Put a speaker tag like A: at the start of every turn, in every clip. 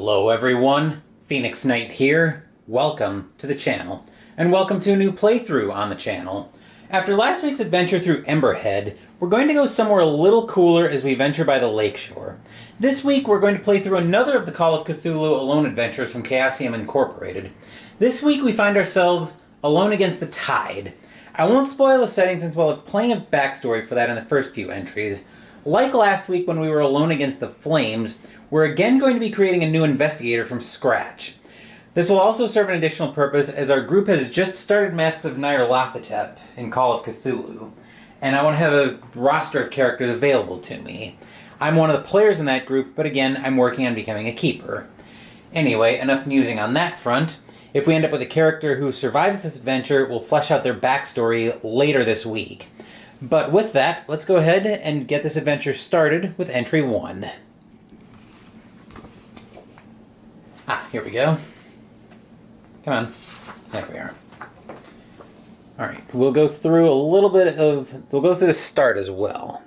A: Hello everyone, Phoenix Knight here. Welcome to the channel, and welcome to a new playthrough on the channel. After last week's adventure through Emberhead, we're going to go somewhere a little cooler as we venture by the lakeshore. This week we're going to play through another of the Call of Cthulhu Alone adventures from Chaosium Incorporated. This week we find ourselves alone against the tide. I won't spoil the setting since we'll have plenty of backstory for that in the first few entries. Like last week when we were alone against the flames, we're again going to be creating a new investigator from scratch. This will also serve an additional purpose as our group has just started Masks of Nyarlathotep in Call of Cthulhu, and I want to have a roster of characters available to me. I'm one of the players in that group, but again, I'm working on becoming a keeper. Anyway, enough musing on that front. If we end up with a character who survives this adventure, we'll flesh out their backstory later this week. But with that, let's go ahead and get this adventure started with entry 1. Here we go. Come on. There we are. Alright, we'll go through we'll go through the start as well.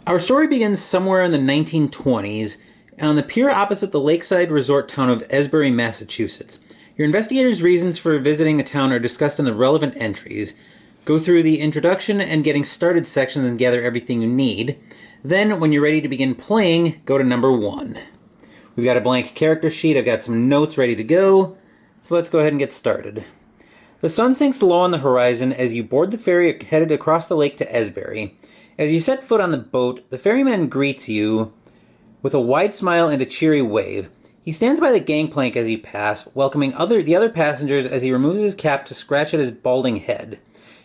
A: Our story begins somewhere in the 1920s on the pier opposite the lakeside resort town of Esbury, Massachusetts. Your investigator's reasons for visiting the town are discussed in the relevant entries. Go through the introduction and getting started sections and gather everything you need. Then, when you're ready to begin playing, go to number 1. We've got a blank character sheet, I've got some notes ready to go, so let's go ahead and get started. The sun sinks low on the horizon as you board the ferry headed across the lake to Esbury. As you set foot on the boat, the ferryman greets you with a wide smile and a cheery wave. He stands by the gangplank as you pass, welcoming the other passengers as he removes his cap to scratch at his balding head.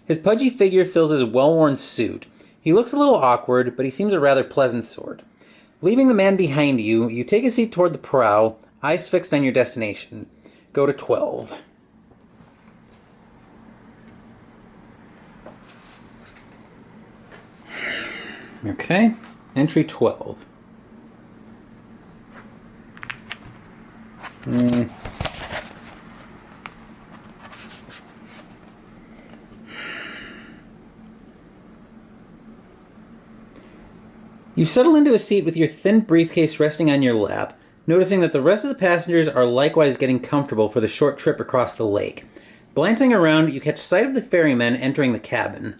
A: His pudgy figure fills his well-worn suit. He looks a little awkward, but he seems a rather pleasant sort. Leaving the man behind you, you take a seat toward the prow, eyes fixed on your destination. Go to 12. Okay, entry 12. You settle into a seat with your thin briefcase resting on your lap, noticing that the rest of the passengers are likewise getting comfortable for the short trip across the lake. Glancing around, you catch sight of the ferryman entering the cabin.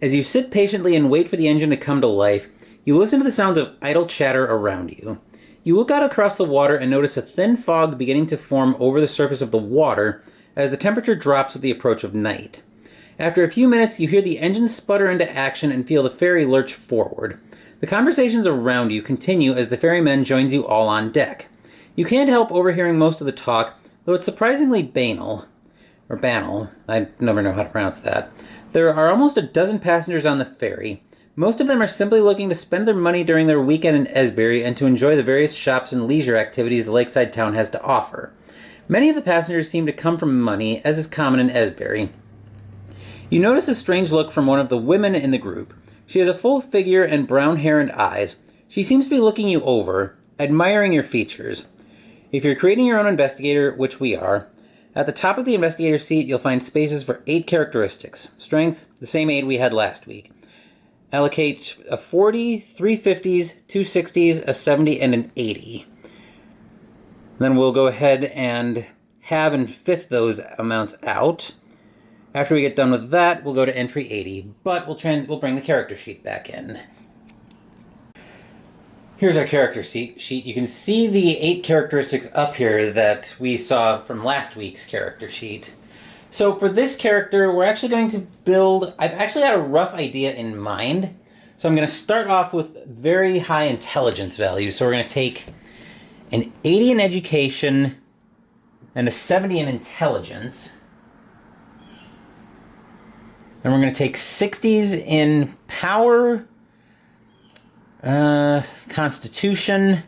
A: As you sit patiently and wait for the engine to come to life, you listen to the sounds of idle chatter around you. You look out across the water and notice a thin fog beginning to form over the surface of the water as the temperature drops with the approach of night. After a few minutes, you hear the engine sputter into action and feel the ferry lurch forward. The conversations around you continue as the ferryman joins you all on deck. You can't help overhearing most of the talk, though it's surprisingly banal. Or banal. I never know how to pronounce that. There are almost a dozen passengers on the ferry. Most of them are simply looking to spend their money during their weekend in Esbury and to enjoy the various shops and leisure activities the lakeside town has to offer. Many of the passengers seem to come from money, as is common in Esbury. You notice a strange look from one of the women in the group. She has a full figure and brown hair and eyes. She seems to be looking you over, admiring your features. If you're creating your own investigator, which we are, at the top of the investigator seat you'll find spaces for 8 characteristics. Strength, the same 8 we had last week. Allocate a 40, 3 50s, 2 60s, a 70, and an 80. Then we'll go ahead and halve and fifth those amounts out. After we get done with that, we'll go to entry 80, but we'll bring the character sheet back in. Here's our character sheet. You can see the 8 characteristics up here that we saw from last week's character sheet. So for this character, we're actually going to build... I've actually got a rough idea in mind. So I'm going to start off with very high intelligence values. So we're going to take an 80 in education and a 70 in intelligence. Then we're going to take 60s in power, constitution,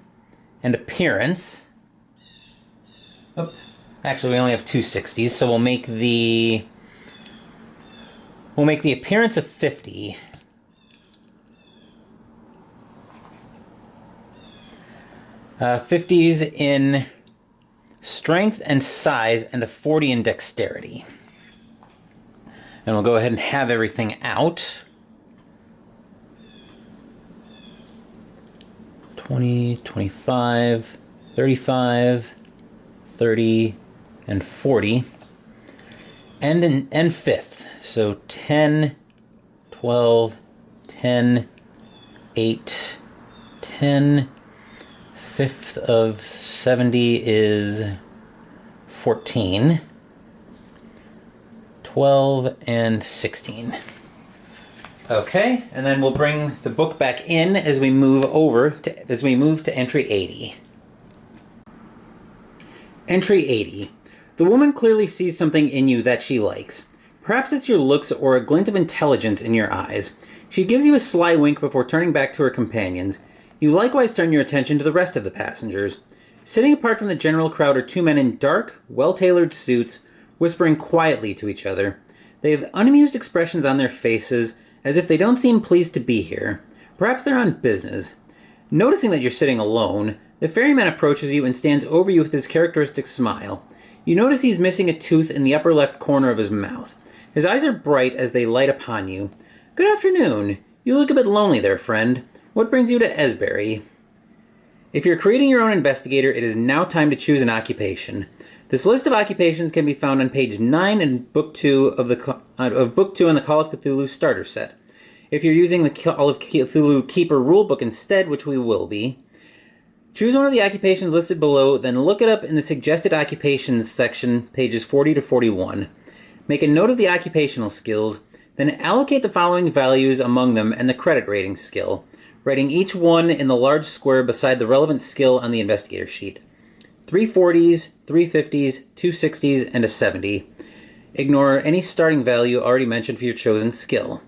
A: and appearance. Oh, actually, we only have 2 60s, so we'll make the appearance of 50. Uh, 50s in strength and size, and a 40 in dexterity. And we'll go ahead and have everything out. 20, 25, 35, 30, and 40. And fifth. So 10, 12, 10, 8, 10. Fifth of 70 is 14. 12 and 16. Okay, and then we'll bring the book back in as we move to entry 80. Entry 80. The woman clearly sees something in you that she likes. Perhaps it's your looks or a glint of intelligence in your eyes. She gives you a sly wink before turning back to her companions. You likewise turn your attention to the rest of the passengers. Sitting apart from the general crowd are two men in dark, well-tailored suits, whispering quietly to each other. They have unamused expressions on their faces, as if they don't seem pleased to be here. Perhaps they're on business. Noticing that you're sitting alone, the ferryman approaches you and stands over you with his characteristic smile. You notice he's missing a tooth in the upper left corner of his mouth. His eyes are bright as they light upon you. Good afternoon. You look a bit lonely there, friend. What brings you to Esbury? If you're creating your own investigator, it is now time to choose an occupation. This list of occupations can be found on page 9 in Book 2 of Book 2 in the Call of Cthulhu starter set. If you're using the Call of Cthulhu Keeper rulebook instead, which we will be, choose one of the occupations listed below, then look it up in the Suggested Occupations section, pages 40 to 41. Make a note of the occupational skills, then allocate the following values among them and the credit rating skill, writing each one in the large square beside the relevant skill on the investigator sheet. 340s, 350s, 260s, and a 70. Ignore any starting value already mentioned for your chosen skill.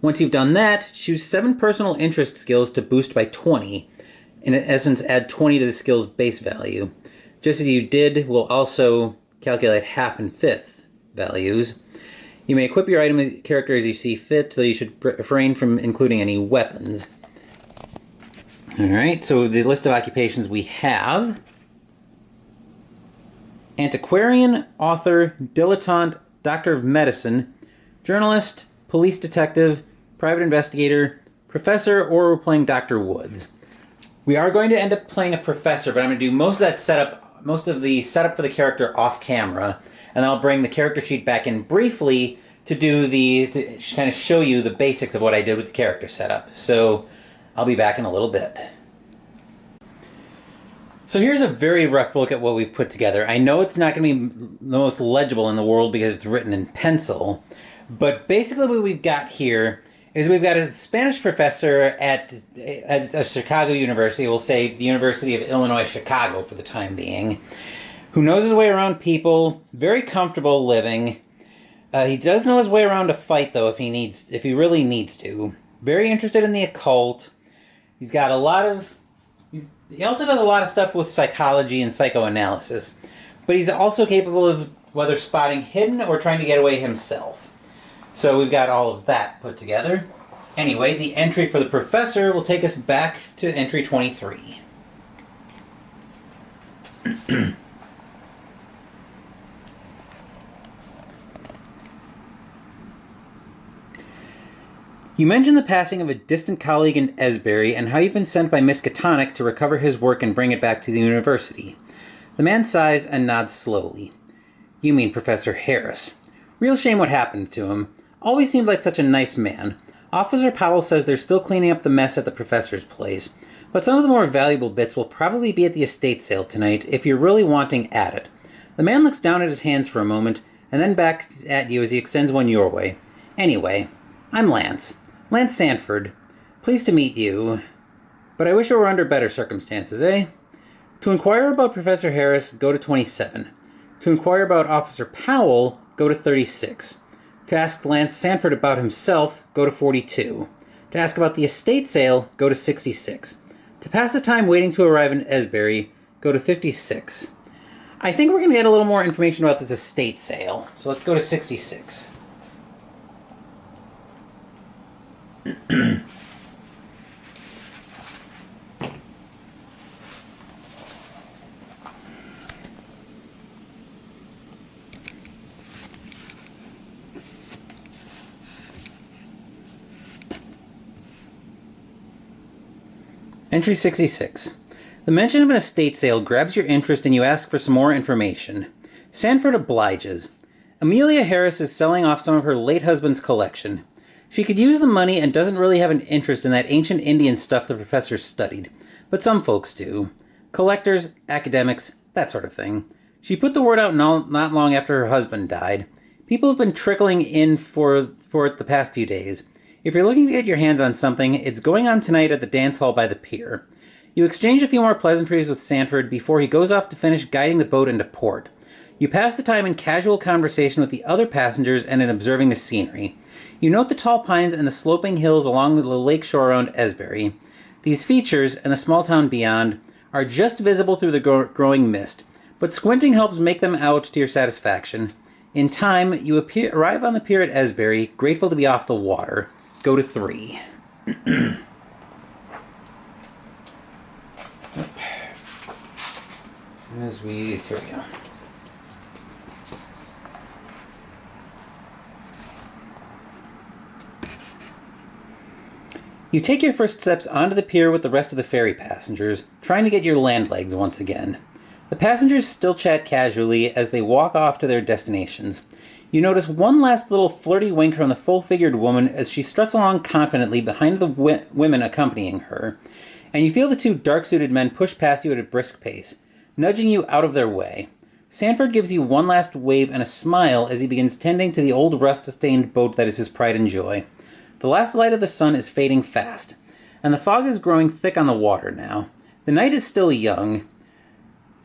A: Once you've done that, choose 7 personal interest skills to boost by 20. In essence, add 20 to the skill's base value. Just as you did, we'll also calculate half and fifth values. You may equip your item character as you see fit, though you should refrain from including any weapons. Alright, so the list of occupations we have: antiquarian, author, dilettante, doctor of medicine, journalist, police detective, private investigator, professor, or we're playing Dr. Woods. We are going to end up playing a professor, but I'm going to do most of the setup for the character off camera, and then I'll bring the character sheet back in briefly to kind of show you the basics of what I did with the character setup. So I'll be back in a little bit. So here's a very rough look at what we've put together. I know it's not going to be the most legible in the world because it's written in pencil, but basically what we've got here is we've got a Spanish professor at a Chicago university, we'll say the University of Illinois Chicago for the time being, who knows his way around people, very comfortable living. He does know his way around a fight though if he really needs to. Very interested in the occult. He also does a lot of stuff with psychology and psychoanalysis, but he's also capable of whether spotting hidden or trying to get away himself. So we've got all of that put together. Anyway, the entry for the professor will take us back to entry 23. You mentioned the passing of a distant colleague in Esbury and how you've been sent by Miss Catonic to recover his work and bring it back to the university. The man sighs and nods slowly. You mean Professor Harris. Real shame what happened to him. Always seemed like such a nice man. Officer Powell says they're still cleaning up the mess at the professor's place, but some of the more valuable bits will probably be at the estate sale tonight if you're really wanting at it. The man looks down at his hands for a moment, and then back at you as he extends one your way. Anyway, I'm Lance. Lance Sanford. Pleased to meet you. But I wish it were under better circumstances, eh? To inquire about Professor Harris, go to 27. To inquire about Officer Powell, go to 36. To ask Lance Sanford about himself, go to 42. To ask about the estate sale, go to 66. To pass the time waiting to arrive in Esbury, go to 56. I think we're going to get a little more information about this estate sale, so let's go to 66. Entry 66. The mention of an estate sale grabs your interest and you ask for some more information. Sanford obliges. Amelia Harris is selling off some of her late husband's collection. She could use the money and doesn't really have an interest in that ancient Indian stuff the professor studied, but some folks do. Collectors, academics, that sort of thing. She put the word out not long after her husband died. People have been trickling in for it the past few days. If you're looking to get your hands on something, it's going on tonight at the dance hall by the pier. You exchange a few more pleasantries with Sanford before he goes off to finish guiding the boat into port. You pass the time in casual conversation with the other passengers and in observing the scenery. You note the tall pines and the sloping hills along the lake shore around Esbury. These features, and the small town beyond, are just visible through the growing mist, but squinting helps make them out to your satisfaction. In time, you arrive on the pier at Esbury, grateful to be off the water. Go to 3. Here we go. You take your first steps onto the pier with the rest of the ferry passengers, trying to get your land legs once again. The passengers still chat casually as they walk off to their destinations. You notice one last little flirty wink from the full-figured woman as she struts along confidently behind the women accompanying her, and you feel the 2 dark-suited men push past you at a brisk pace, nudging you out of their way. Sanford gives you one last wave and a smile as he begins tending to the old rust-stained boat that is his pride and joy. The last light of the sun is fading fast, and the fog is growing thick on the water now. The night is still young,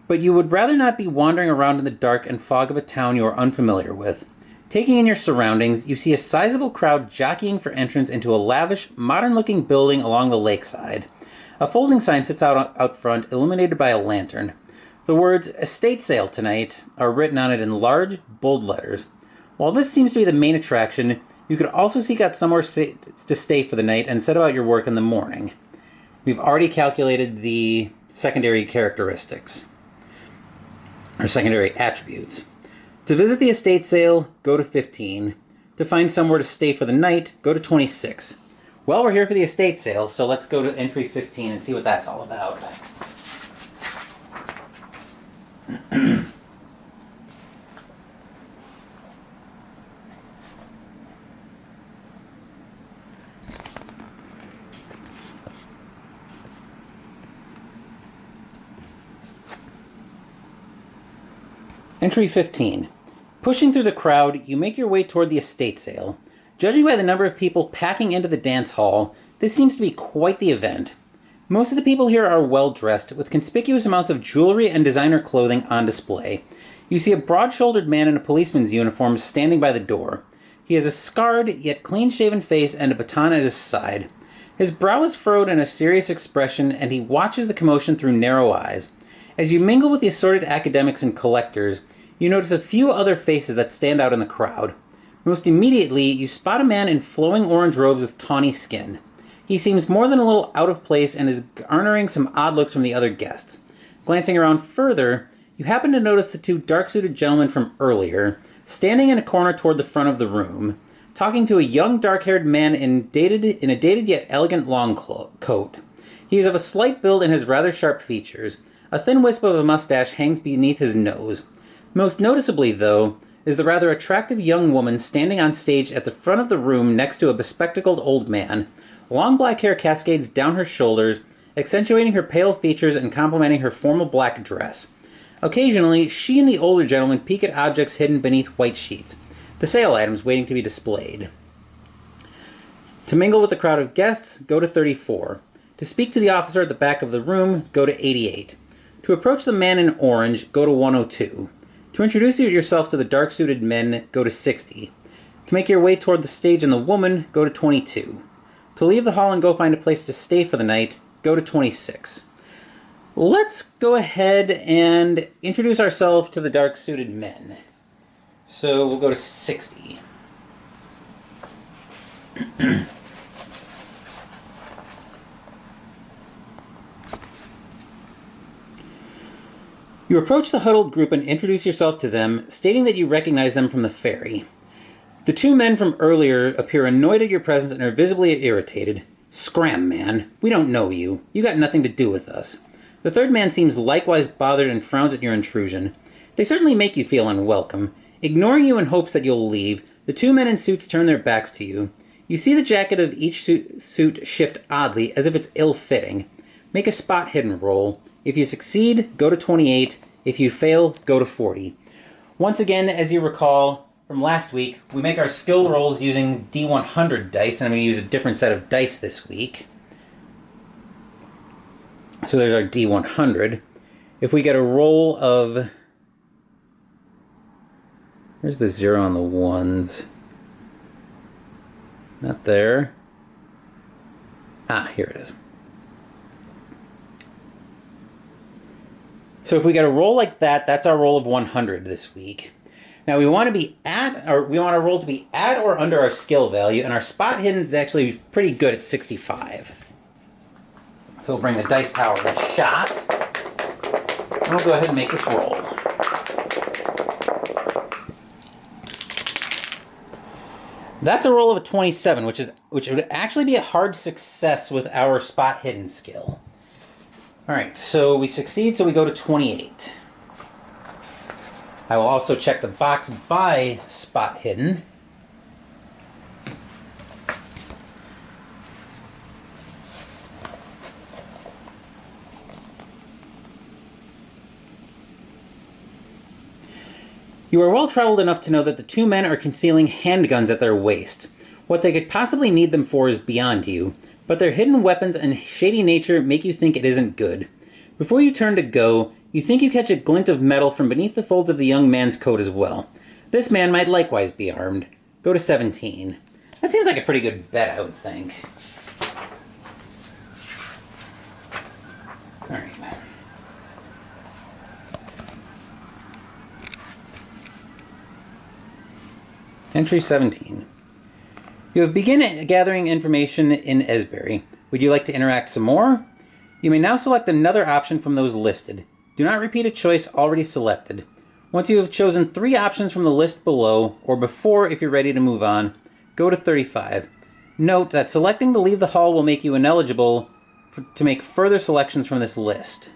A: but you would rather not be wandering around in the dark and fog of a town you are unfamiliar with. Taking in your surroundings, you see a sizable crowd jockeying for entrance into a lavish, modern-looking building along the lakeside. A folding sign sits out front, illuminated by a lantern. The words, "Estate Sale Tonight," are written on it in large, bold letters. While this seems to be the main attraction, you could also seek out somewhere to stay for the night and set about your work in the morning. We've already calculated the secondary characteristics, or secondary attributes. To visit the estate sale, go to 15. To find somewhere to stay for the night, go to 26. Well, we're here for the estate sale, so let's go to entry 15 and see what that's all about. Entry 15. Pushing through the crowd, you make your way toward the estate sale. Judging by the number of people packing into the dance hall, this seems to be quite the event. Most of the people here are well dressed, with conspicuous amounts of jewelry and designer clothing on display. You see a broad-shouldered man in a policeman's uniform standing by the door. He has a scarred, yet clean-shaven face and a baton at his side. His brow is furrowed in a serious expression, and he watches the commotion through narrow eyes. As you mingle with the assorted academics and collectors, you notice a few other faces that stand out in the crowd. Most immediately, you spot a man in flowing orange robes with tawny skin. He seems more than a little out of place and is garnering some odd looks from the other guests. Glancing around further, you happen to notice the 2 dark-suited gentlemen from earlier, standing in a corner toward the front of the room, talking to a young dark-haired man in a dated yet elegant long coat. He is of a slight build and has rather sharp features. A thin wisp of a mustache hangs beneath his nose. Most noticeably, though, is the rather attractive young woman standing on stage at the front of the room next to a bespectacled old man. Long black hair cascades down her shoulders, accentuating her pale features and complementing her formal black dress. Occasionally, she and the older gentleman peek at objects hidden beneath white sheets, the sale items waiting to be displayed. To mingle with the crowd of guests, go to 34. To speak to the officer at the back of the room, go to 88. To approach the man in orange, go to 102. To introduce yourself to the dark-suited men, go to 60. To make your way toward the stage and the woman, go to 22. To leave the hall and go find a place to stay for the night, go to 26. Let's go ahead and introduce ourselves to the dark-suited men. So we'll go to 60. You approach the huddled group and introduce yourself to them, stating that you recognize them from the ferry. The 2 men from earlier appear annoyed at your presence and are visibly irritated. Scram, man. We don't know you. You got nothing to do with us. The third man seems likewise bothered and frowns at your intrusion. They certainly make you feel unwelcome. Ignoring you in hopes that you'll leave, the two men in suits turn their backs to you. You see the jacket of each suit shift oddly, as if it's ill-fitting. Make a spot hidden roll. If you succeed, go to 28. If you fail, go to 40. Once again, as you recall from last week, we make our skill rolls using D100 dice, and I'm going to use a different set of dice this week. So there's our D100. If we get a roll of... Where's the 0 on the 1s? Not there. Ah, here it is. So if we get a roll like that, that's our roll of 100 this week. Now we want to be at, or we want our roll to be at or under our skill value, and our spot hidden is actually pretty good at 65. So we'll bring the dice tower to shot, and we'll go ahead and make this roll. That's a roll of a 27, which would actually be a hard success with our spot hidden skill. Alright, so we succeed, so we go to 28. I will also check the box by spot hidden. You are well traveled enough to know that the two men are concealing handguns at their waists. What they could possibly need them for is beyond you, but their hidden weapons and shady nature make you think it isn't good. Before you turn to go, you think you catch a glint of metal from beneath the folds of the young man's coat as well. This man might likewise be armed. Go to 17. That seems like a pretty good bet, I would think. Alright. Entry 17. You have begun gathering information in Esbury. Would you like to interact some more? You may now select another option from those listed. Do not repeat a choice already selected. Once you have chosen 3 options from the list below, or before if you're ready to move on, go to 35. Note that selecting to leave the hall will make you ineligible to make further selections from this list.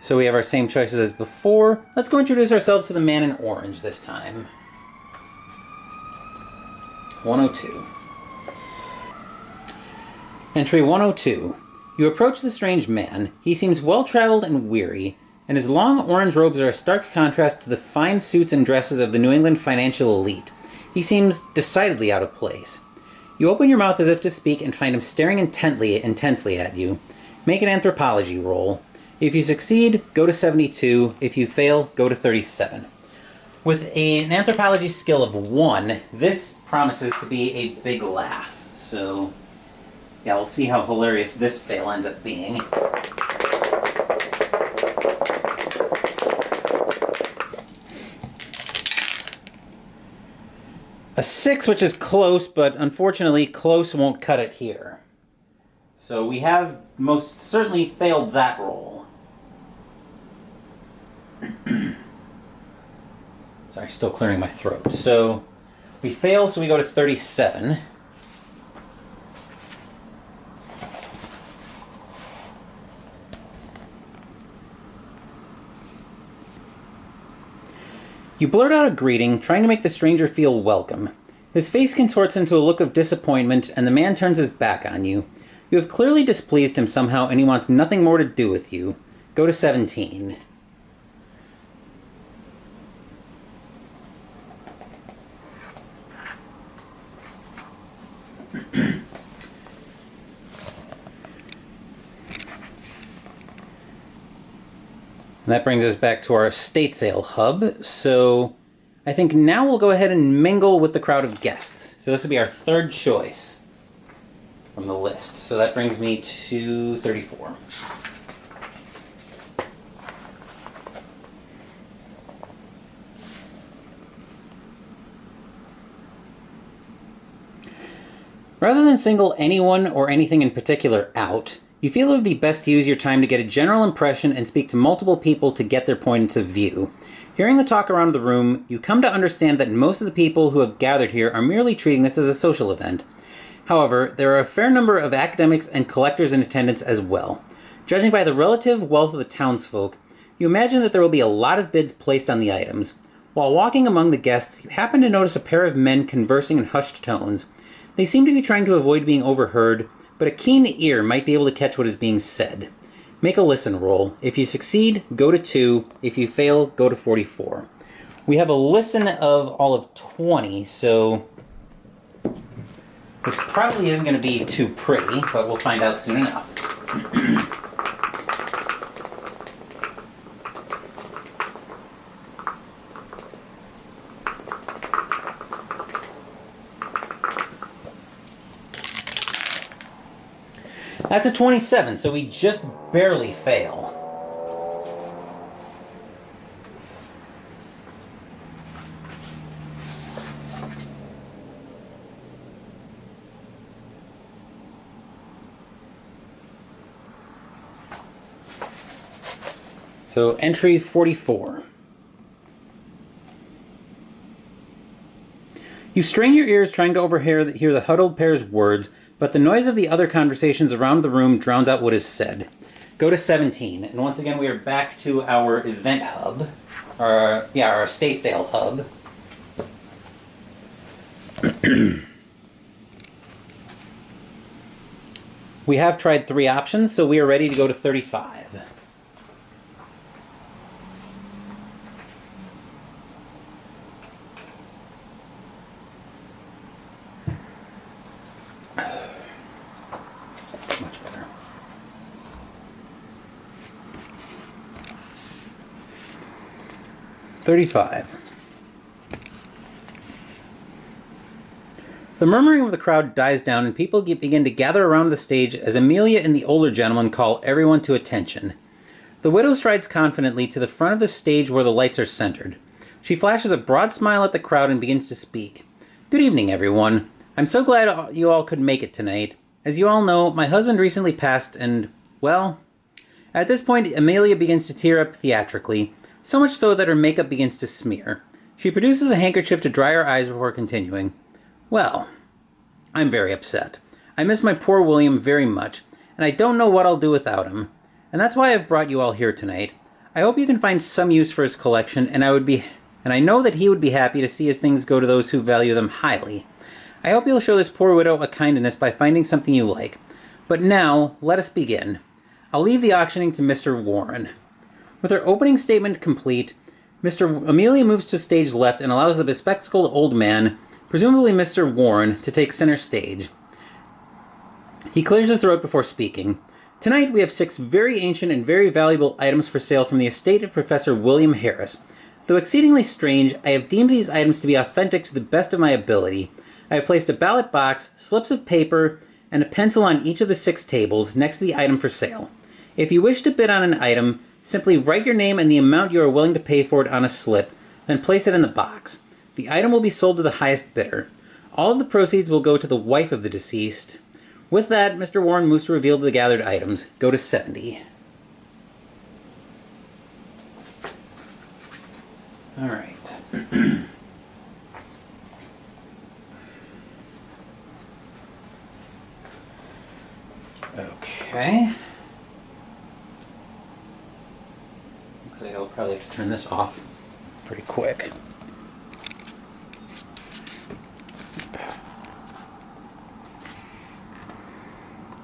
A: So we have our same choices as before. Let's go introduce ourselves to the man in orange this time. 102. Entry 102. You approach the strange man. He seems well-traveled and weary, and his long orange robes are a stark contrast to the fine suits and dresses of the New England financial elite. He seems decidedly out of place. You open your mouth as if to speak and find him staring intensely at you. Make an anthropology roll. If you succeed, go to 72. If you fail, go to 37. With an anthropology skill of 1, this promises to be a big laugh. So, yeah, we'll see how hilarious this fail ends up being. A 6, which is close, but unfortunately close won't cut it here. So we have most certainly failed that roll. Sorry, still clearing my throat. So we failed, so we go to 37. You blurt out a greeting, trying to make the stranger feel welcome. His face contorts into a look of disappointment, and the man turns his back on you. You have clearly displeased him somehow, and he wants nothing more to do with you. Go to 17. And that brings us back to our estate sale hub. So I think now we'll go ahead and mingle with the crowd of guests. So this will be our third choice from the list. So that brings me to 34. Rather than single anyone or anything in particular out, you feel it would be best to use your time to get a general impression and speak to multiple people to get their points of view. Hearing the talk around the room, you come to understand that most of the people who have gathered here are merely treating this as a social event. However, there are a fair number of academics and collectors in attendance as well. Judging by the relative wealth of the townsfolk, you imagine that there will be a lot of bids placed on the items. While walking among the guests, you happen to notice a pair of men conversing in hushed tones. They seem to be trying to avoid being overheard, but a keen ear might be able to catch what is being said. Make a listen roll. If you succeed, go to 2. If you fail, go to 44. We have a listen of all of 20, so this probably isn't going to be too pretty, but we'll find out soon enough. That's a 27, so we just barely fail. So entry 44. You strain your ears trying to hear the huddled pair's words, but the noise of the other conversations around the room drowns out what is said. Go to 17, and once again we are back to our event hub, our estate sale hub. We have tried 3 options, so we are ready to go to 35. Much better. $35. The murmuring of the crowd dies down and people begin to gather around the stage as Amelia and the older gentleman call everyone to attention. The widow strides confidently to the front of the stage where the lights are centered. She flashes a broad smile at the crowd and begins to speak. Good evening, everyone. I'm so glad you all could make it tonight. As you all know, my husband recently passed and, well... At this point, Amelia begins to tear up theatrically, so much so that her makeup begins to smear. She produces a handkerchief to dry her eyes before continuing. Well, I'm very upset. I miss my poor William very much, and I don't know what I'll do without him. And that's why I've brought you all here tonight. I hope you can find some use for his collection, and I know that he would be happy to see his things go to those who value them highly. I hope you'll show this poor widow a kindness by finding something you like. But now, let us begin. I'll leave the auctioning to Mr. Warren. With her opening statement complete, Amelia moves to stage left and allows the bespectacled old man, presumably Mr. Warren, to take center stage. He clears his throat before speaking. Tonight we have 6 very ancient and very valuable items for sale from the estate of Professor William Harris. Though exceedingly strange, I have deemed these items to be authentic to the best of my ability. I have placed a ballot box, slips of paper, and a pencil on each of the 6 tables next to the item for sale. If you wish to bid on an item, simply write your name and the amount you are willing to pay for it on a slip, then place it in the box. The item will be sold to the highest bidder. All of the proceeds will go to the wife of the deceased. With that, Mr. Warren moves to reveal the gathered items. Go to 70. All right. Okay. Looks like I'll probably have to turn this off pretty quick.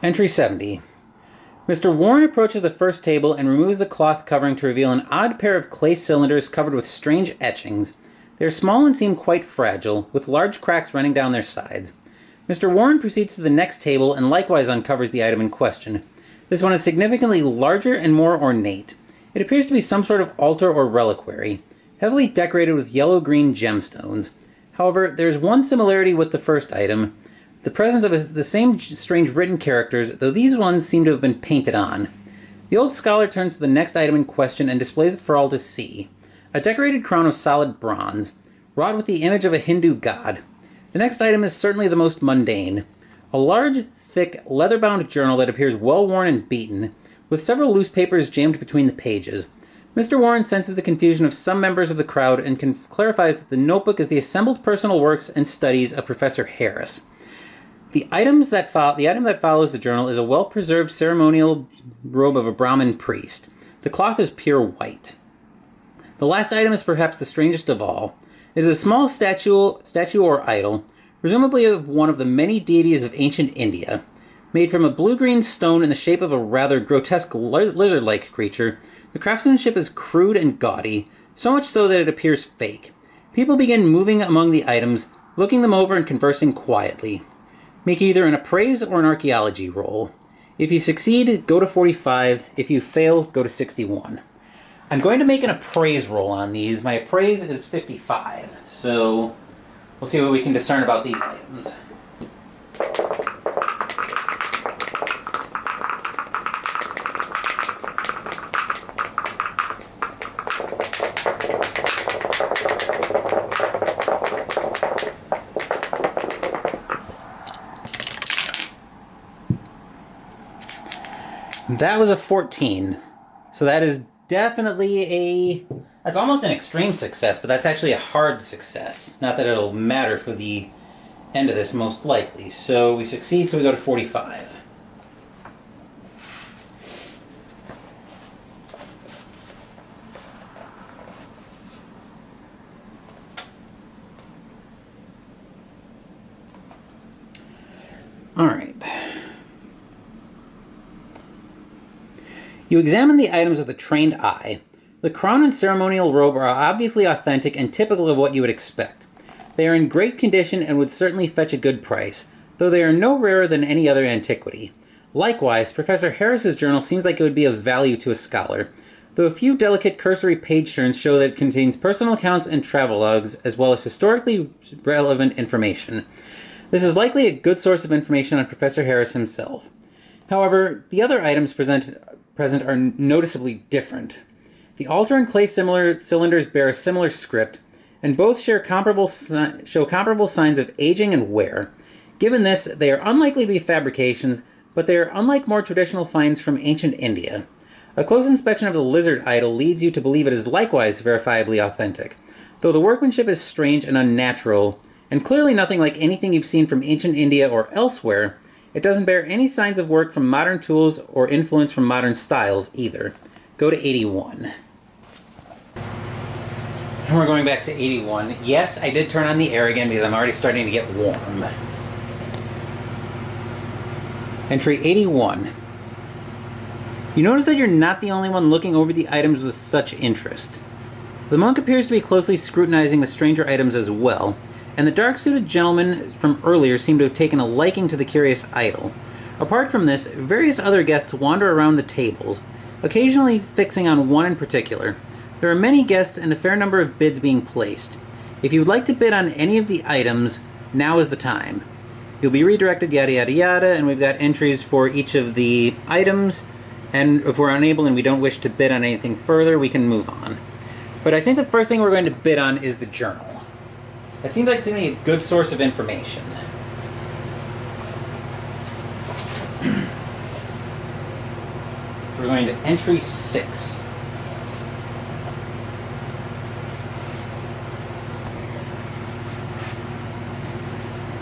A: Entry 70. Mr. Warren approaches the first table and removes the cloth covering to reveal an odd pair of clay cylinders covered with strange etchings. They are small and seem quite fragile, with large cracks running down their sides. Mr. Warren proceeds to the next table and likewise uncovers the item in question. This one is significantly larger and more ornate. It appears to be some sort of altar or reliquary, heavily decorated with yellow-green gemstones. However, there is one similarity with the first item, the presence of the same strange written characters, though these ones seem to have been painted on. The old scholar turns to the next item in question and displays it for all to see. A decorated crown of solid bronze, wrought with the image of a Hindu god. The next item is certainly the most mundane. A large, thick, leather-bound journal that appears well-worn and beaten, with several loose papers jammed between the pages. Mr. Warren senses the confusion of some members of the crowd and clarifies that the notebook is the assembled personal works and studies of Professor Harris. The item that follows the journal is a well-preserved ceremonial robe of a Brahmin priest. The cloth is pure white. The last item is perhaps the strangest of all. It is a small statue or idol, presumably of one of the many deities of ancient India. Made from a blue-green stone in the shape of a rather grotesque lizard-like creature, the craftsmanship is crude and gaudy, so much so that it appears fake. People begin moving among the items, looking them over and conversing quietly. Make either an appraise or an archaeology roll. If you succeed, go to 45. If you fail, go to 61. I'm going to make an appraise roll on these. My appraise is 55, so we'll see what we can discern about these items. That was a 14. So that is definitely that's almost an extreme success, but that's actually a hard success. Not that it'll matter for the end of this, most likely. So we succeed, so we go to 45. All right. You examine the items with a trained eye. The crown and ceremonial robe are obviously authentic and typical of what you would expect. They are in great condition and would certainly fetch a good price, though they are no rarer than any other antiquity. Likewise, Professor Harris's journal seems like it would be of value to a scholar, though a few delicate cursory page turns show that it contains personal accounts and travelogues, as well as historically relevant information. This is likely a good source of information on Professor Harris himself. However, the other items present are noticeably different. The altar and clay cylinders bear a similar script, and both show comparable signs of aging and wear. Given this, they are unlikely to be fabrications, but they are unlike more traditional finds from ancient India. A close inspection of the lizard idol leads you to believe it is likewise verifiably authentic, though the workmanship is strange and unnatural, and clearly nothing like anything you've seen from ancient India or elsewhere. It doesn't bear any signs of work from modern tools or influence from modern styles either. Go to 81. And we're going back to 81. Yes, I did turn on the air again because I'm already starting to get warm. Entry 81. You notice that you're not the only one looking over the items with such interest. The monk appears to be closely scrutinizing the stranger items as well, and the dark-suited gentleman from earlier seemed to have taken a liking to the curious idol. Apart from this, various other guests wander around the tables, occasionally fixing on one in particular. There are many guests and a fair number of bids being placed. If you would like to bid on any of the items, now is the time. You'll be redirected, yada yada yada, and we've got entries for each of the items, and if we're unable and we don't wish to bid on anything further, we can move on. But I think the first thing we're going to bid on is the journal. It seems like it's going to be a good source of information. So we're going to entry 6.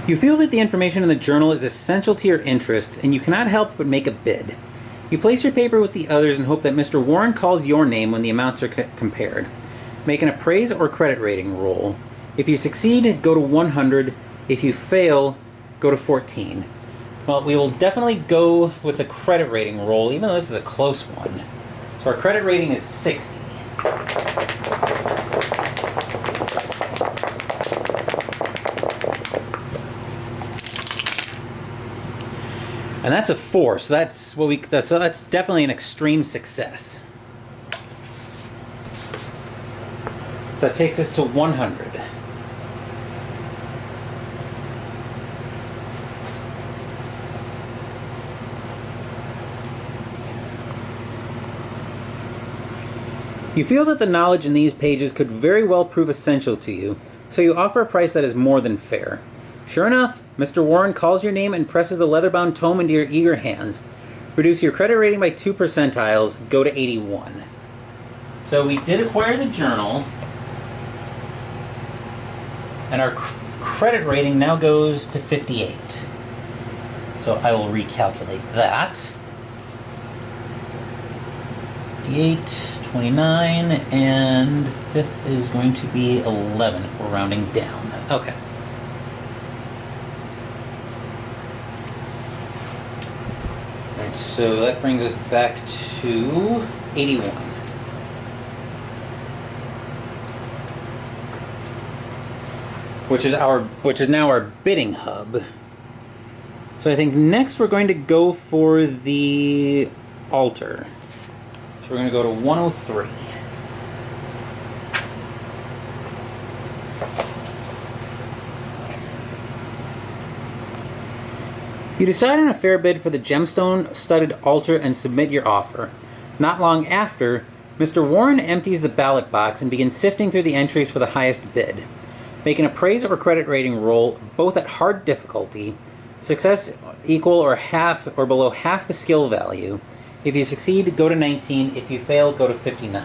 A: You feel that the information in the journal is essential to your interest, and you cannot help but make a bid. You place your paper with the others and hope that Mr. Warren calls your name when the amounts are compared. Make an appraise or credit rating roll. If you succeed, go to 100. If you fail, go to 14. Well, we will definitely go with the credit rating roll, even though this is a close one. So our credit rating is 60. And that's a 4, so that's definitely an extreme success. So that takes us to 100. You feel that the knowledge in these pages could very well prove essential to you, so you offer a price that is more than fair. Sure enough, Mr. Warren calls your name and presses the leather-bound tome into your eager hands. Reduce your credit rating by 2 percentiles, go to 81. So we did acquire the journal, and our credit rating now goes to 58. So I will recalculate that. D8, 29, and 5th is going to be 11 if we're rounding down. Okay. Alright, so that brings us back to 81. Which is now our bidding hub. So I think next we're going to go for the altar. So we're going to go to 103. You decide on a fair bid for the gemstone-studded altar and submit your offer. Not long after, Mr. Warren empties the ballot box and begins sifting through the entries for the highest bid. Make an appraise or credit rating roll, both at hard difficulty. Success equal or half or below half the skill value. If you succeed, go to 19. If you fail, go to 59.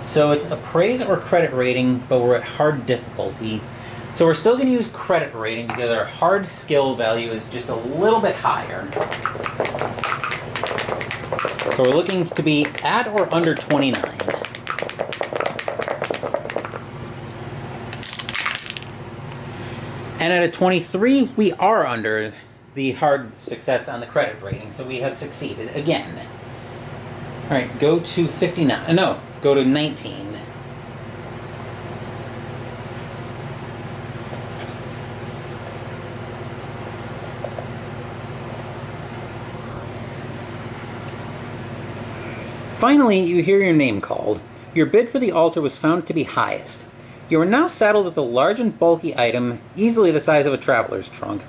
A: So it's appraise or credit rating, but we're at hard difficulty. So we're still going to use credit rating because our hard skill value is just a little bit higher. So we're looking to be at or under 29. And at a 23, we are under the hard success on the credit rating, so we have succeeded again. All right, go to 59. No, go to 19. Finally, you hear your name called. Your bid for the altar was found to be highest. You are now saddled with a large and bulky item, easily the size of a traveler's trunk.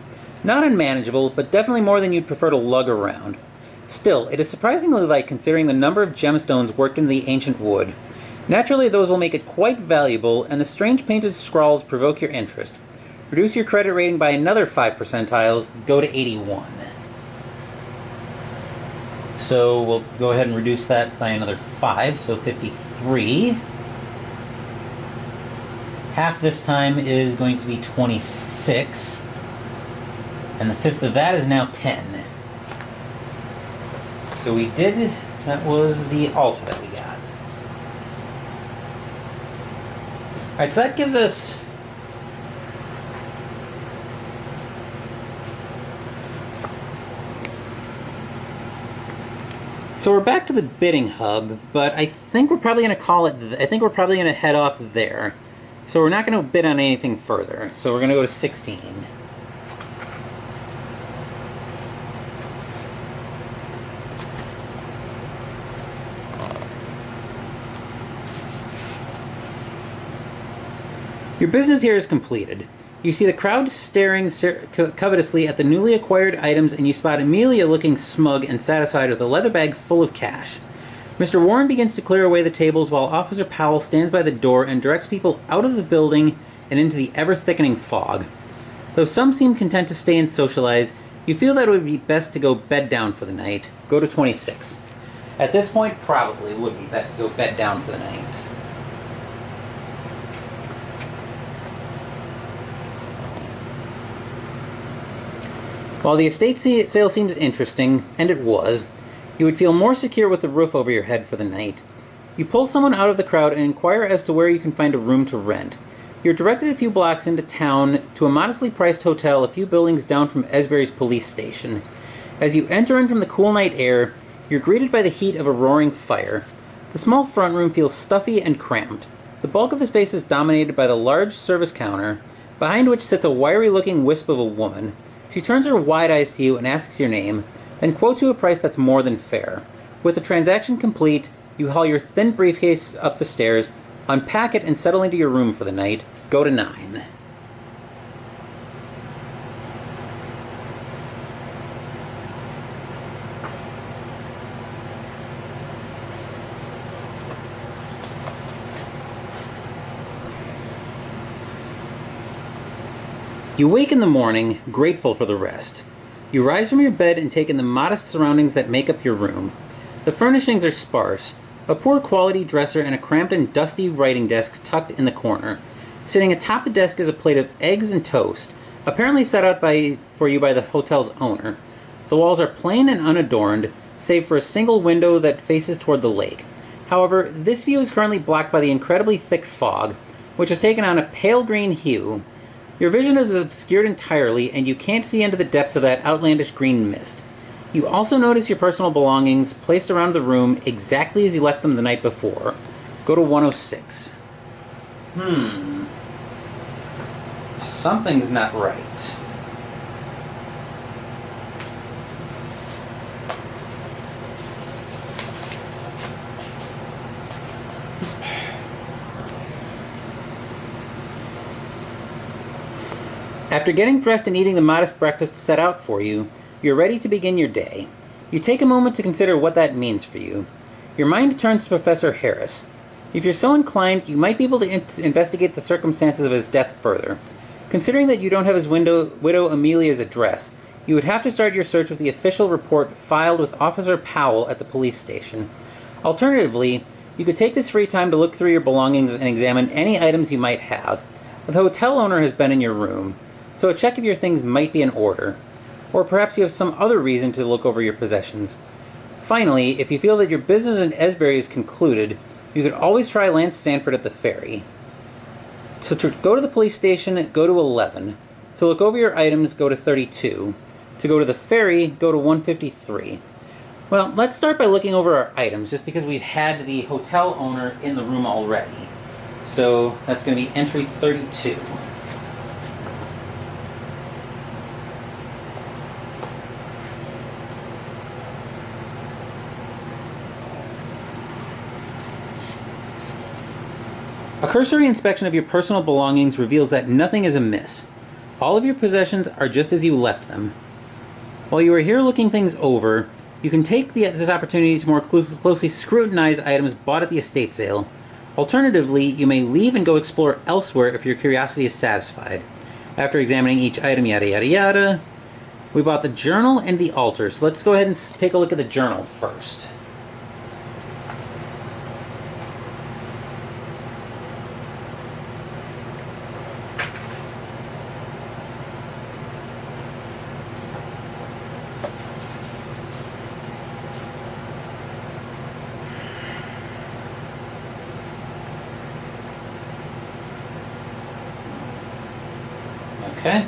A: Not unmanageable, but definitely more than you'd prefer to lug around. Still, it is surprisingly light considering the number of gemstones worked into the ancient wood. Naturally, those will make it quite valuable, and the strange painted scrawls provoke your interest. Reduce your credit rating by another 5 percentiles, go to 81. So we'll go ahead and reduce that by another 5, so 53. Half this time is going to be 26. And the 5th of that is now 10. So we did, that was the altar that we got. Alright, so that gives us... So we're back to the bidding hub, but I think we're probably going to call it... I think we're probably going to head off there. So we're not going to bid on anything further. So we're going to go to 16. Your business here is completed. You see the crowd staring covetously at the newly acquired items, and you spot Amelia looking smug and satisfied with a leather bag full of cash. Mr. Warren begins to clear away the tables while Officer Powell stands by the door and directs people out of the building and into the ever-thickening fog. Though some seem content to stay and socialize, you feel that it would be best to go bed down for the night. Go to 26. At this point, probably would be best to go bed down for the night. While the estate sale seems interesting, and it was, you would feel more secure with the roof over your head for the night. You pull someone out of the crowd and inquire as to where you can find a room to rent. You're directed a few blocks into town to a modestly priced hotel a few buildings down from Esbury's police station. As you enter in from the cool night air, you're greeted by the heat of a roaring fire. The small front room feels stuffy and cramped. The bulk of the space is dominated by the large service counter, behind which sits a wiry-looking wisp of a woman. She turns her wide eyes to you and asks your name, then quotes you a price that's more than fair. With the transaction complete, you haul your thin briefcase up the stairs, unpack it, and settle into your room for the night. Go to 9. You wake in the morning, grateful for the rest. You rise from your bed and take in the modest surroundings that make up your room. The furnishings are sparse, a poor quality dresser and a cramped and dusty writing desk tucked in the corner. Sitting atop the desk is a plate of eggs and toast, apparently set out for you by the hotel's owner. The walls are plain and unadorned, save for a single window that faces toward the lake. However, this view is currently blocked by the incredibly thick fog, which has taken on a pale green hue. Your vision is obscured entirely, and you can't see into the depths of that outlandish green mist. You also notice your personal belongings placed around the room exactly as you left them the night before. Go to 106. Something's not right. After getting dressed and eating the modest breakfast set out for you, you're ready to begin your day. You take a moment to consider what that means for you. Your mind turns to Professor Harris. If you're so inclined, you might be able to investigate the circumstances of his death further. Considering that you don't have his widow Amelia's address, you would have to start your search with the official report filed with Officer Powell at the police station. Alternatively, you could take this free time to look through your belongings and examine any items you might have. The hotel owner has been in your room, so a check of your things might be in order. Or perhaps you have some other reason to look over your possessions. Finally, if you feel that your business in Esbury is concluded, you could always try Lance Sanford at the ferry. So to go to the police station, go to 11. To look over your items, go to 32. To go to the ferry, go to 153. Well, let's start by looking over our items, just because we've had the hotel owner in the room already. So that's going to be entry 32. A cursory inspection of your personal belongings reveals that nothing is amiss. All of your possessions are just as you left them. While you are here looking things over, you can take this opportunity to more closely scrutinize items bought at the estate sale. Alternatively, you may leave and go explore elsewhere if your curiosity is satisfied. After examining each item, yada yada yada, we bought the journal and the altar, so let's go ahead and take a look at the journal first. Okay.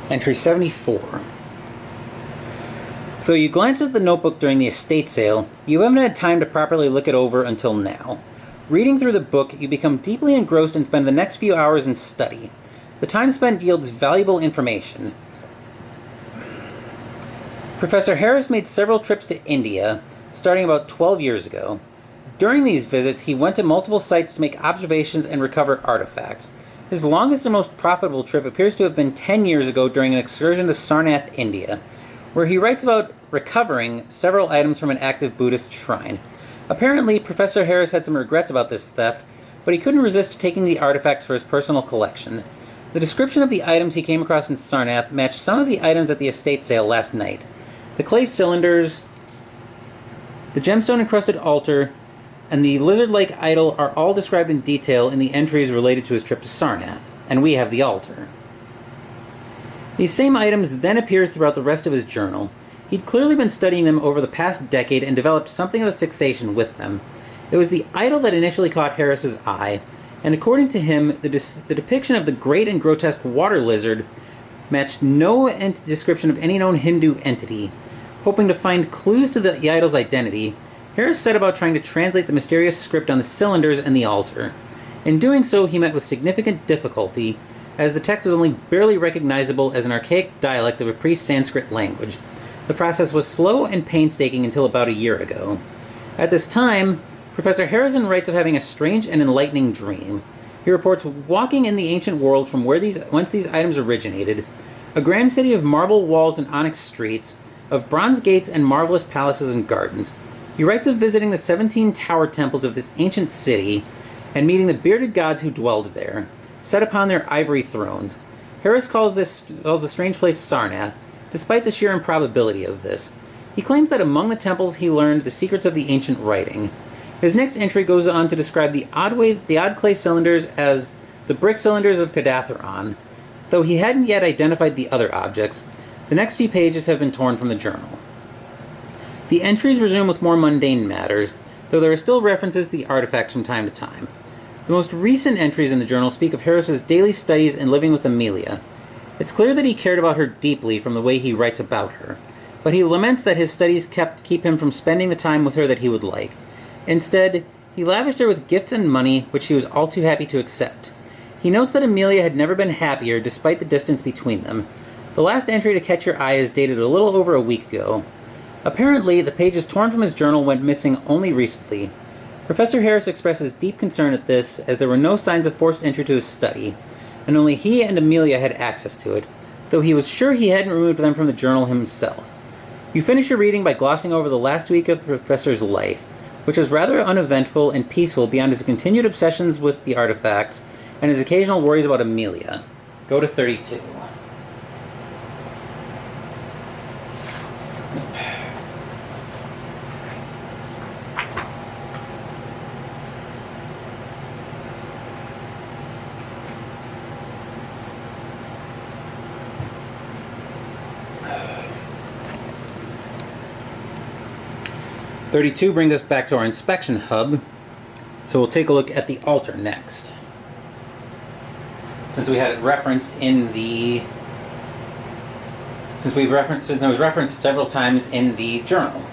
A: Entry 74. Though you glanced at the notebook during the estate sale, you haven't had time to properly look it over until now. Reading through the book, you become deeply engrossed and spend the next few hours in study. The time spent yields valuable information. Professor Harris made several trips to India, starting about 12 years ago. During these visits, he went to multiple sites to make observations and recover artifacts. His longest and most profitable trip appears to have been 10 years ago during an excursion to Sarnath, India, where he writes about recovering several items from an active Buddhist shrine. Apparently, Professor Harris had some regrets about this theft, but he couldn't resist taking the artifacts for his personal collection. The description of the items he came across in Sarnath matched some of the items at the estate sale last night. The clay cylinders, the gemstone-encrusted altar, and the lizard-like idol are all described in detail in the entries related to his trip to Sarnath, and we have the altar. These same items then appear throughout the rest of his journal. He'd clearly been studying them over the past decade and developed something of a fixation with them. It was the idol that initially caught Harris's eye, and according to him, the depiction of the great and grotesque water lizard matched no description of any known Hindu entity. Hoping to find clues to the idol's identity, Harris set about trying to translate the mysterious script on the cylinders and the altar. In doing so, he met with significant difficulty, as the text was only barely recognizable as an archaic dialect of a pre-Sanskrit language. The process was slow and painstaking until about a year ago. At this time, Professor Harrison writes of having a strange and enlightening dream. He reports walking in the ancient world from whence these items originated, a grand city of marble walls and onyx streets, of bronze gates and marvelous palaces and gardens. He writes of visiting the 17 tower temples of this ancient city and meeting the bearded gods who dwelled there, set upon their ivory thrones. Harris calls the strange place Sarnath, despite the sheer improbability of this. He claims that among the temples he learned the secrets of the ancient writing. His next entry goes on to describe the odd clay cylinders as the brick cylinders of Kadatheron. Though he hadn't yet identified the other objects, The next few pages have been torn from the journal. The entries resume with more mundane matters, though there are still references to the artifact from time to time. The most recent entries in the journal speak of Harris's daily studies and living with Amelia. It's clear that he cared about her deeply from the way he writes about her, but he laments that his studies keep him from spending the time with her that he would like. Instead, he lavished her with gifts and money, which she was all too happy to accept. He notes that Amelia had never been happier despite the distance between them. The last entry to catch your eye is dated a little over a week ago. Apparently, the pages torn from his journal went missing only recently. Professor Harris expresses deep concern at this, as there were no signs of forced entry to his study, and only he and Amelia had access to it, though he was sure he hadn't removed them from the journal himself. You finish your reading by glossing over the last week of the professor's life, which was rather uneventful and peaceful beyond his continued obsessions with the artifacts and his occasional worries about Amelia. Go to 32. .32 brings us back to our inspection hub, so we'll take a look at the altar next. Since we had it referenced in the... Since it was referenced several times in the journal.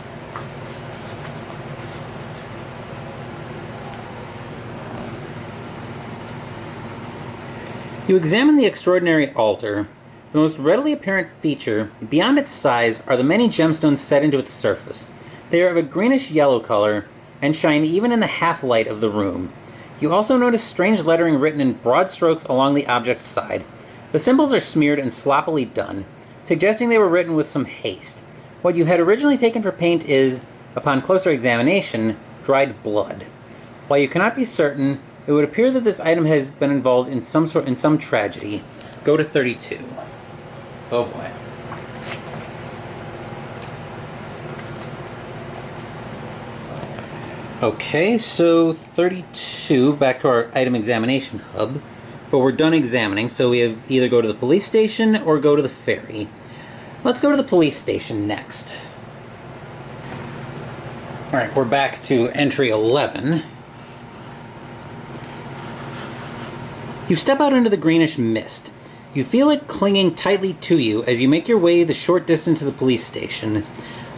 A: You examine the extraordinary altar. The most readily apparent feature, beyond its size, are the many gemstones set into its surface. They are of a greenish-yellow color, and shine even in the half-light of the room. You also notice strange lettering written in broad strokes along the object's side. The symbols are smeared and sloppily done, suggesting they were written with some haste. What you had originally taken for paint is, upon closer examination, dried blood. While you cannot be certain, it would appear that this item has been involved in some tragedy. Go to 32. Oh boy. Okay, so 32, back to our item examination hub. But we're done examining, so we have either go to the police station or go to the ferry. Let's go to the police station next. Alright, we're back to entry 11. You step out into the greenish mist. You feel it clinging tightly to you as you make your way the short distance to the police station.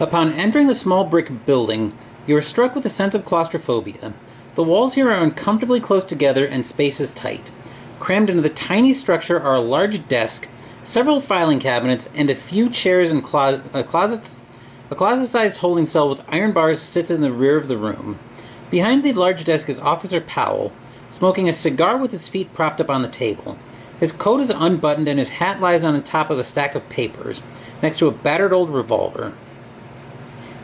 A: Upon entering the small brick building, you are struck with a sense of claustrophobia. The walls here are uncomfortably close together and space is tight. Crammed into the tiny structure are a large desk, several filing cabinets, and a few chairs and closets. A closet-sized holding cell with iron bars sits in the rear of the room. Behind the large desk is Officer Powell, smoking a cigar with his feet propped up on the table. His coat is unbuttoned and his hat lies on top of a stack of papers, next to a battered old revolver.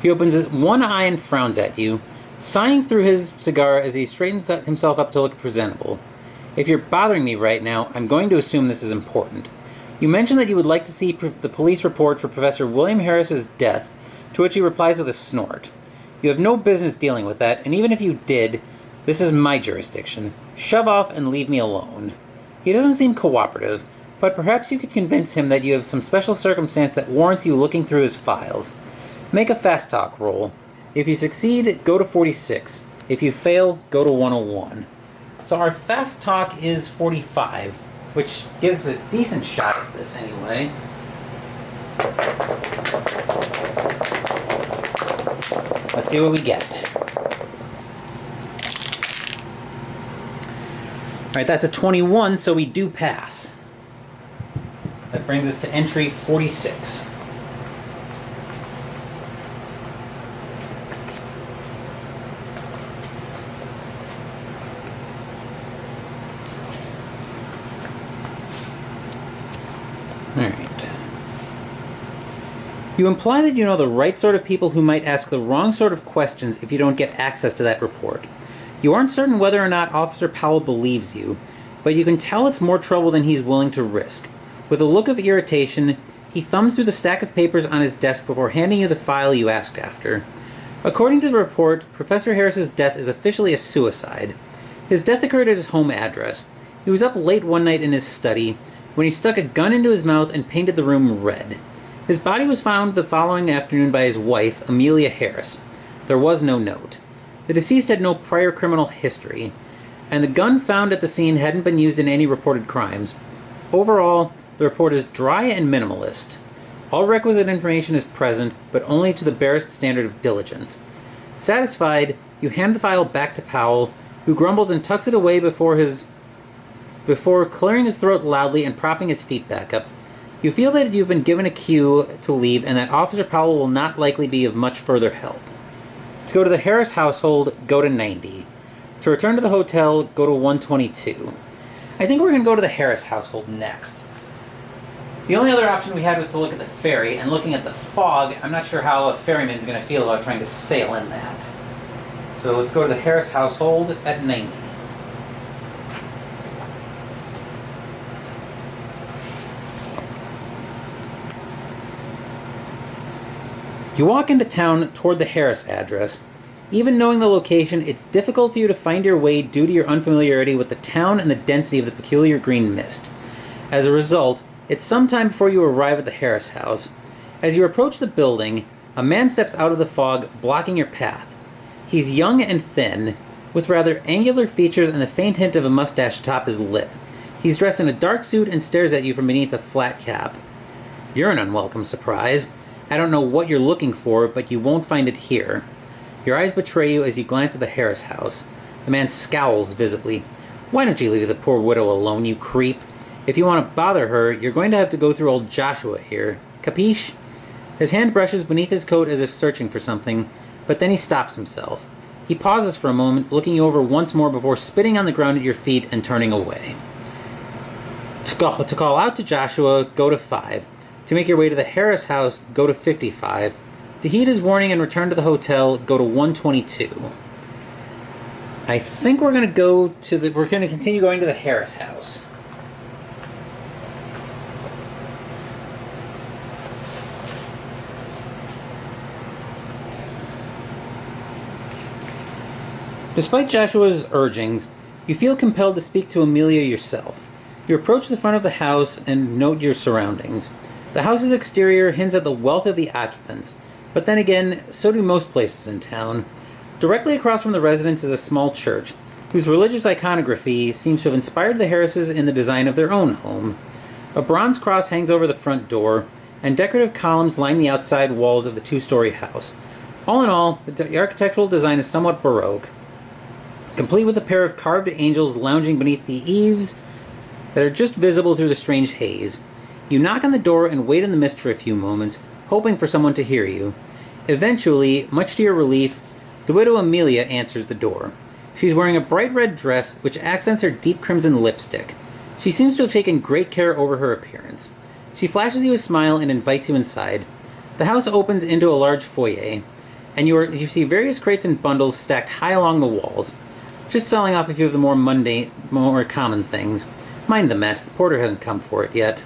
A: He opens one eye and frowns at you, sighing through his cigar as he straightens himself up to look presentable. If you're bothering me right now, I'm going to assume this is important. You mention that you would like to see the police report for Professor William Harris's death, to which he replies with a snort. You have no business dealing with that, and even if you did, this is my jurisdiction. Shove off and leave me alone. He doesn't seem cooperative, but perhaps you could convince him that you have some special circumstance that warrants you looking through his files. Make a fast talk roll. If you succeed, go to 46. If you fail, go to 101. So our fast talk is 45, which gives a decent shot at this anyway. Let's see what we get. Alright, that's a 21, so we do pass. That brings us to entry 46. Alright. You imply that you know the right sort of people who might ask the wrong sort of questions if you don't get access to that report. You aren't certain whether or not Officer Powell believes you, but you can tell it's more trouble than he's willing to risk. With a look of irritation, he thumbs through the stack of papers on his desk before handing you the file you asked after. According to the report, Professor Harris's death is officially a suicide. His death occurred at his home address. He was up late one night in his study when he stuck a gun into his mouth and painted the room red. His body was found the following afternoon by his wife, Amelia Harris. There was no note. The deceased had no prior criminal history, and the gun found at the scene hadn't been used in any reported crimes. Overall, the report is dry and minimalist. All requisite information is present, but only to the barest standard of diligence. Satisfied, you hand the file back to Powell, who grumbles and tucks it away before clearing his throat loudly and propping his feet back up. You feel that you've been given a cue to leave and that Officer Powell will not likely be of much further help. To go to the Harris household, go to 90. To return to the hotel, go to 122. I think we're going to go to the Harris household next. The only other option we had was to look at the ferry, and looking at the fog, I'm not sure how a ferryman's going to feel about trying to sail in that. So let's go to the Harris household at 90. You walk into town toward the Harris address. Even knowing the location, it's difficult for you to find your way due to your unfamiliarity with the town and the density of the peculiar green mist. As a result, it's some time before you arrive at the Harris house. As you approach the building, a man steps out of the fog, blocking your path. He's young and thin, with rather angular features and the faint hint of a mustache atop his lip. He's dressed in a dark suit and stares at you from beneath a flat cap. You're an unwelcome surprise. I don't know what you're looking for, but you won't find it here. Your eyes betray you as you glance at the Harris house. The man scowls visibly. Why don't you leave the poor widow alone, you creep? If you want to bother her, you're going to have to go through old Joshua here. Capiche? His hand brushes beneath his coat as if searching for something, but then he stops himself. He pauses for a moment, looking you over once more before spitting on the ground at your feet and turning away. To call out to Joshua, go to 5. To make your way to the Harris house, go to 55. To heed his warning and return to the hotel, go to 122. I think we're going to continue going to the Harris house. Despite Joshua's urgings, you feel compelled to speak to Amelia yourself. You approach the front of the house and note your surroundings. The house's exterior hints at the wealth of the occupants, but then again, so do most places in town. Directly across from the residence is a small church, whose religious iconography seems to have inspired the Harrises in the design of their own home. A bronze cross hangs over the front door, and decorative columns line the outside walls of the two-story house. All in all, the architectural design is somewhat Baroque, complete with a pair of carved angels lounging beneath the eaves that are just visible through the strange haze. You knock on the door and wait in the mist for a few moments, hoping for someone to hear you. Eventually, much to your relief, the widow Amelia answers the door. She's wearing a bright red dress, which accents her deep crimson lipstick. She seems to have taken great care over her appearance. She flashes you a smile and invites you inside. The house opens into a large foyer, and you see various crates and bundles stacked high along the walls. Just selling off a few of the more mundane, more common things. Mind the mess, the porter hasn't come for it yet.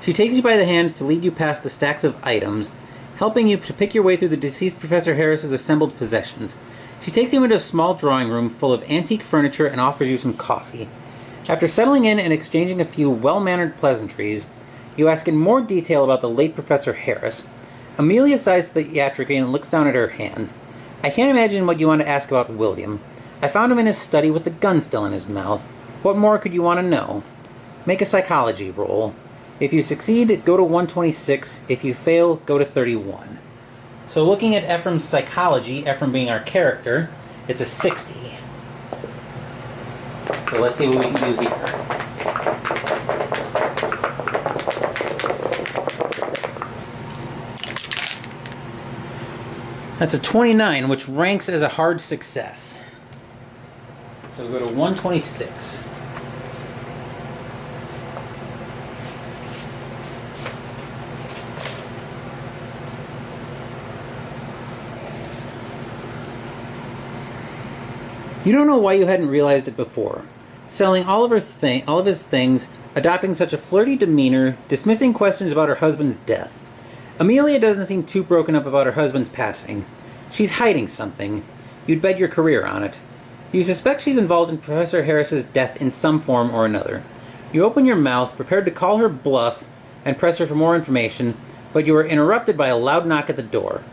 A: She takes you by the hand to lead you past the stacks of items, helping you to pick your way through the deceased Professor Harris's assembled possessions. She takes you into a small drawing room full of antique furniture and offers you some coffee. After settling in and exchanging a few well-mannered pleasantries, you ask in more detail about the late Professor Harris. Amelia sighs theatrically and looks down at her hands. I can't imagine what you want to ask about William. I found him in his study with the gun still in his mouth. What more could you want to know? Make a psychology roll. If you succeed, go to 126. If you fail, go to 31. So looking at Ephraim's psychology, Ephraim being our character, it's a 60. So let's see what we can do here. That's a 29, which ranks as a hard success. So we'll go to 126. You don't know why you hadn't realized it before. Selling all of his things, adopting such a flirty demeanor, dismissing questions about her husband's death. Amelia doesn't seem too broken up about her husband's passing. She's hiding something. You'd bet your career on it. You suspect she's involved in Professor Harris's death in some form or another. You open your mouth, prepared to call her bluff and press her for more information, but you are interrupted by a loud knock at the door.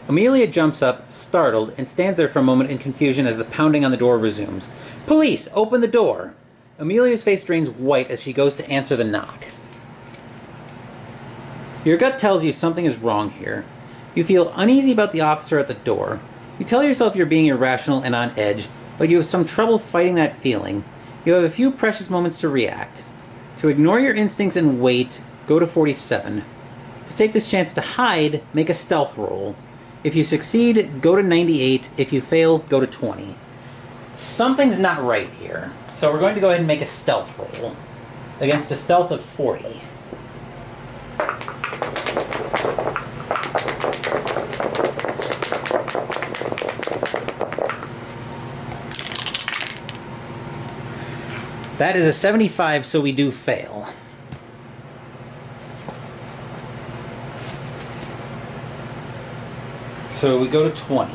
A: Amelia jumps up, startled, and stands there for a moment in confusion as the pounding on the door resumes. "Police! Open the door!" Amelia's face drains white as she goes to answer the knock. Your gut tells you something is wrong here. You feel uneasy about the officer at the door. You tell yourself you're being irrational and on edge, but you have some trouble fighting that feeling. You have a few precious moments to react. To ignore your instincts and wait, go to 47. To take this chance to hide, make a stealth roll. If you succeed, go to 98. If you fail, go to 20. Something's not right here. So we're going to go ahead and make a stealth roll against a stealth of 40. That is a 75, so we do fail. So we go to 20.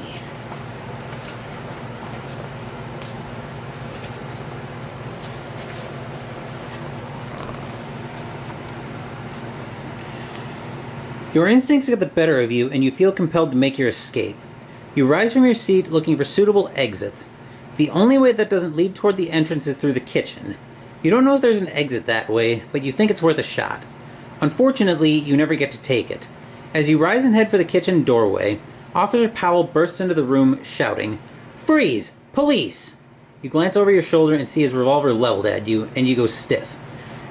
A: Your instincts get the better of you, and you feel compelled to make your escape. You rise from your seat looking for suitable exits. The only way that doesn't lead toward the entrance is through the kitchen. You don't know if there's an exit that way, but you think it's worth a shot. Unfortunately, you never get to take it. As you rise and head for the kitchen doorway, Officer Powell bursts into the room, shouting, "Freeze! Police!" You glance over your shoulder and see his revolver leveled at you, and you go stiff.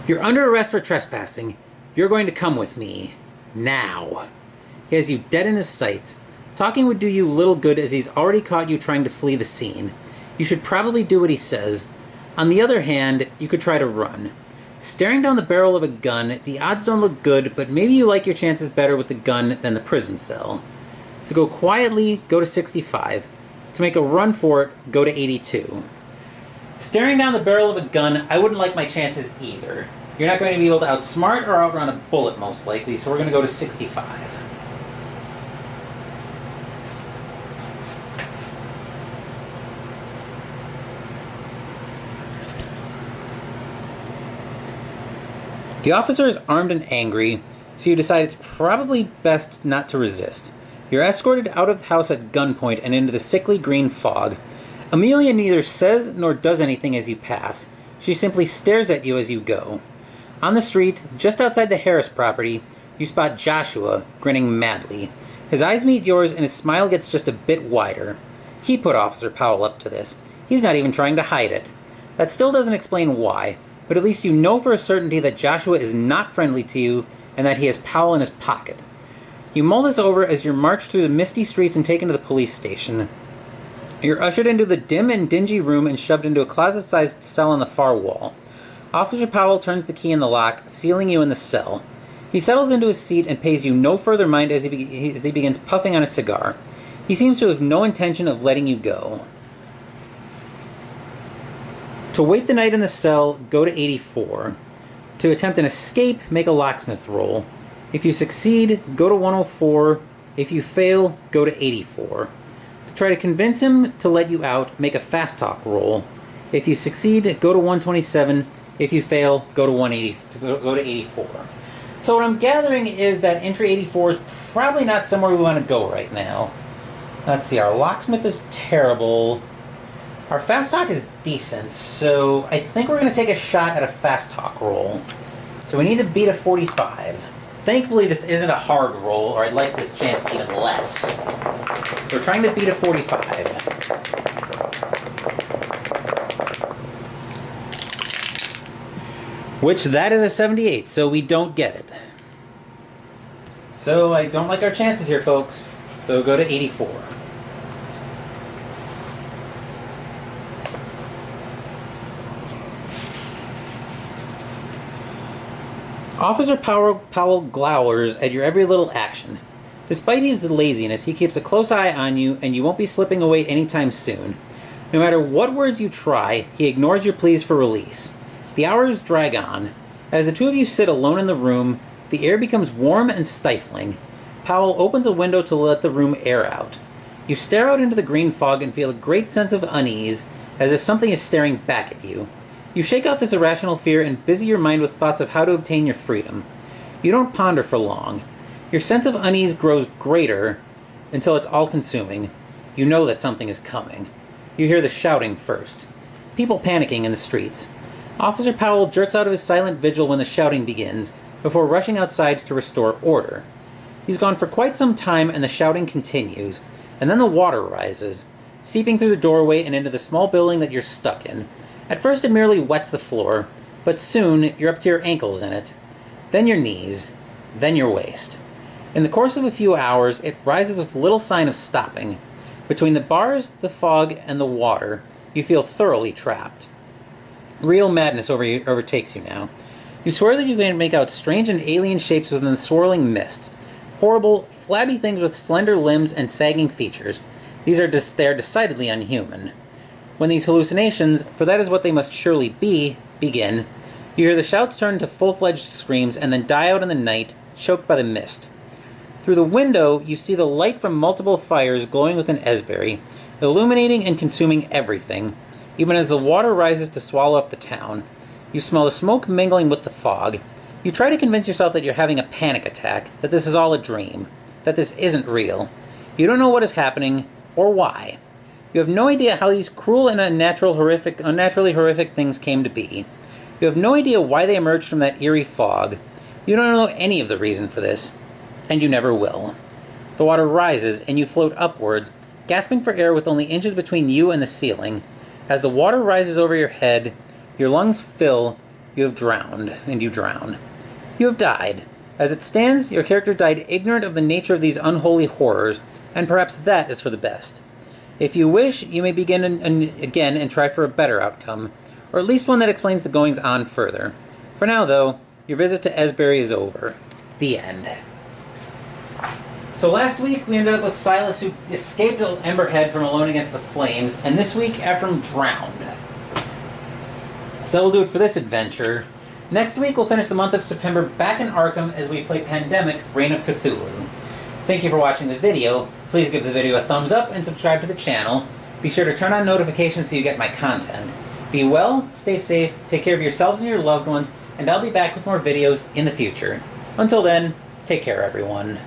A: "You're under arrest for trespassing. You're going to come with me. Now." He has you dead in his sights. Talking would do you little good as he's already caught you trying to flee the scene. You should probably do what he says. On the other hand, you could try to run. Staring down the barrel of a gun, the odds don't look good, but maybe you like your chances better with the gun than the prison cell. To go quietly, go to 65. To make a run for it, go to 82. Staring down the barrel of a gun, I wouldn't like my chances either. You're not going to be able to outsmart or outrun a bullet, most likely, so we're going to go to 65. The officer is armed and angry, so you decide it's probably best not to resist. You're escorted out of the house at gunpoint and into the sickly green fog. Amelia neither says nor does anything as you pass. She simply stares at you as you go. On the street, just outside the Harris property, you spot Joshua, grinning madly. His eyes meet yours and his smile gets just a bit wider. He put Officer Powell up to this. He's not even trying to hide it. That still doesn't explain why, but at least you know for a certainty that Joshua is not friendly to you and that he has Powell in his pocket. You mull this over as you're marched through the misty streets and taken to the police station. You're ushered into the dim and dingy room and shoved into a closet-sized cell on the far wall. Officer Powell turns the key in the lock, sealing you in the cell. He settles into his seat and pays you no further mind as he begins puffing on a cigar. He seems to have no intention of letting you go. To wait the night in the cell, go to 84. To attempt an escape, make a locksmith roll. If you succeed, go to 104. If you fail, go to 84. To try to convince him to let you out, make a fast talk roll. If you succeed, go to 127. If you fail, go to 180. Go to 84. So what I'm gathering is that entry 84 is probably not somewhere we want to go right now. Let's see, our locksmith is terrible. Our fast talk is decent, so I think we're going to take a shot at a fast talk roll. So we need to beat a 45. Thankfully, this isn't a hard roll, or I'd like this chance even less. So we're trying to beat a 45. Which, that is a 78, so we don't get it. So I don't like our chances here, folks. So go to 84. Officer Powell glowers at your every little action. Despite his laziness, he keeps a close eye on you, and you won't be slipping away anytime soon. No matter what words you try, he ignores your pleas for release. The hours drag on. As the two of you sit alone in the room, the air becomes warm and stifling. Powell opens a window to let the room air out. You stare out into the green fog and feel a great sense of unease, as if something is staring back at you. You shake off this irrational fear and busy your mind with thoughts of how to obtain your freedom. You don't ponder for long. Your sense of unease grows greater until it's all-consuming. You know that something is coming. You hear the shouting first. People panicking in the streets. Officer Powell jerks out of his silent vigil when the shouting begins, before rushing outside to restore order. He's gone for quite some time and the shouting continues, and then the water rises, seeping through the doorway and into the small building that you're stuck in. At first it merely wets the floor, but soon you're up to your ankles in it. Then your knees. Then your waist. In the course of a few hours, it rises with little sign of stopping. Between the bars, the fog, and the water, you feel thoroughly trapped. Real madness overtakes you now. You swear that you can make out strange and alien shapes within the swirling mist. Horrible, flabby things with slender limbs and sagging features. They are decidedly unhuman. When these hallucinations, for that is what they must surely be, begin, you hear the shouts turn to full-fledged screams and then die out in the night, choked by the mist. Through the window, you see the light from multiple fires glowing within Esbury, illuminating and consuming everything, even as the water rises to swallow up the town. You smell the smoke mingling with the fog. You try to convince yourself that you're having a panic attack, that this is all a dream, that this isn't real. You don't know what is happening, or why. You have no idea how these cruel and unnaturally horrific things came to be. You have no idea why they emerged from that eerie fog. You don't know any of the reason for this, and you never will. The water rises, and you float upwards, gasping for air with only inches between you and the ceiling. As the water rises over your head, your lungs fill, you have drowned, and you drown. You have died. As it stands, your character died ignorant of the nature of these unholy horrors, and perhaps that is for the best. If you wish, you may begin again and try for a better outcome, or at least one that explains the goings-on further. For now, though, your visit to Esbury is over. The end. So last week we ended up with Silas, who escaped Emberhead from Alone Against the Flames, and this week Ephraim drowned. So that will do it for this adventure. Next week we'll finish the month of September back in Arkham as we play Pandemic: Reign of Cthulhu. Thank you for watching the video. Please give the video a thumbs up and subscribe to the channel. Be sure to turn on notifications so you get my content. Be well, stay safe, take care of yourselves and your loved ones, and I'll be back with more videos in the future. Until then, take care everyone.